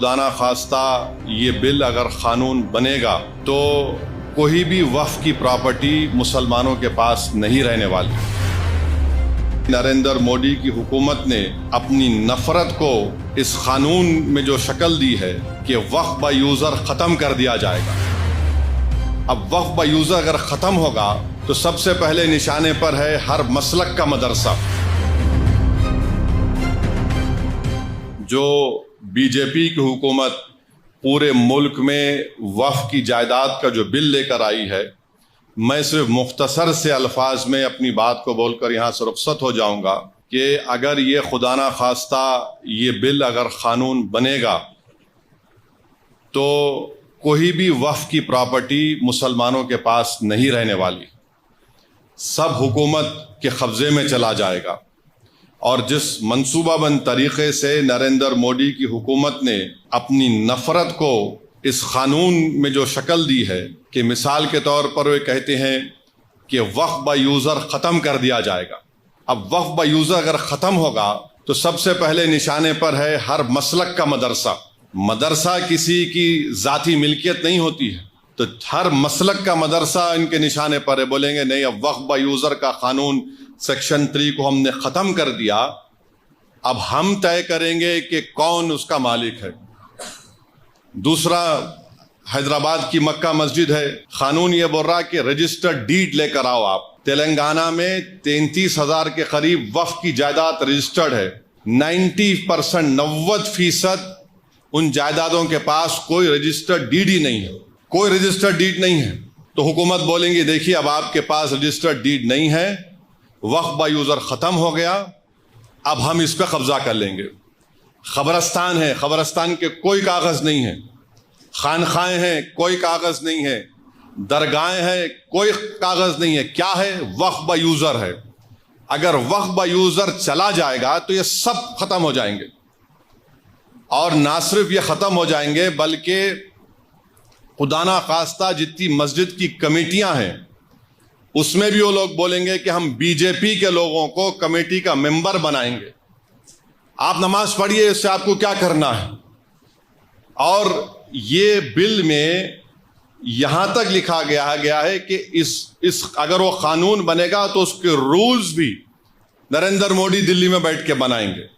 खुदा ना खास्ता ये बिल अगर कानून बनेगा तो कोई भी वक्फ की प्रॉपर्टी मुसलमानों के पास नहीं रहने वाली। नरेंद्र मोदी की हुकूमत ने अपनी नफरत को इस कानून में जो शक्ल दी है कि वक्फ बाय यूजर खत्म कर दिया जाएगा। अब वक्फ बाय यूजर अगर खत्म होगा तो सबसे पहले निशाने पर है हर मसलक का मदरसा। जो बीजेपी की हुकूमत पूरे मुल्क में वक्फ की जायदाद का जो बिल लेकर आई है, मैं सिर्फ मुख्तसर से अल्फाज में अपनी बात को बोलकर यहाँ से रुखसत हो जाऊंगा कि अगर ये खुदा ना खास्ता ये बिल अगर कानून बनेगा तो कोई भी वक्फ की प्रॉपर्टी मुसलमानों के पास नहीं रहने वाली, सब हुकूमत के कब्जे में चला जाएगा। और जिस मंसूबाबंद तरीके से नरेंद्र मोदी की हुकूमत ने अपनी नफरत को इस कानून में जो शक्ल दी है कि मिसाल के तौर पर वे कहते हैं कि वक्फ बाय यूजर खत्म कर दिया जाएगा। अब वक्फ बाय यूजर अगर खत्म होगा तो सबसे पहले निशाने पर है हर मसलक का मदरसा। मदरसा किसी की जाती मिल्कियत नहीं होती है, तो हर मसलक का मदरसा इनके निशाने पर है। बोलेंगे नहीं, अब वक्फ बाय यूजर का कानून सेक्शन 3 को हमने खत्म कर दिया, अब हम तय करेंगे कि कौन उसका मालिक है। दूसरा, हैदराबाद की मक्का मस्जिद है, कानून ये बोल रहा कि रजिस्टर्ड डीड लेकर आओ आप। तेलंगाना में 33,000 के करीब वक्फ की जायदाद रजिस्टर्ड है। 90% उन जायदादों के पास कोई रजिस्टर्ड डीड ही नहीं है, कोई रजिस्टर्ड डीड नहीं है। तो हुकूमत बोलेंगी देखिए अब आपके पास रजिस्टर्ड डीड नहीं है, वक्फ बाय यूजर खत्म हो गया, अब हम इस पर कब्जा कर लेंगे। खबरस्तान है, खबरस्तान के कोई कागज नहीं है। खानखाएं हैं, कोई कागज नहीं है। दरगाहें हैं, कोई कागज नहीं है। क्या है? वक्फ बाय यूजर है। अगर वक्फ बाय यूजर चला जाएगा तो ये सब खत्म हो जाएंगे, और ना सिर्फ ये खत्म हो जाएंगे बल्कि खुदा ना खास्ता जितनी मस्जिद की कमेटियां हैं उसमें भी वो लोग बोलेंगे कि हम बीजेपी के लोगों को कमेटी का मेंबर बनाएंगे। आप नमाज पढ़िए, इससे आपको क्या करना है। और ये बिल में यहां तक लिखा गया है कि इस अगर वो कानून बनेगा तो उसके रूल्स भी नरेंद्र मोदी दिल्ली में बैठ के बनाएंगे।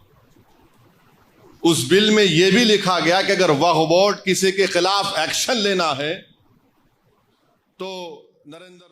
उस बिल में यह भी लिखा गया कि अगर वक्फ बोर्ड किसी के खिलाफ एक्शन लेना है तो नरेंद्र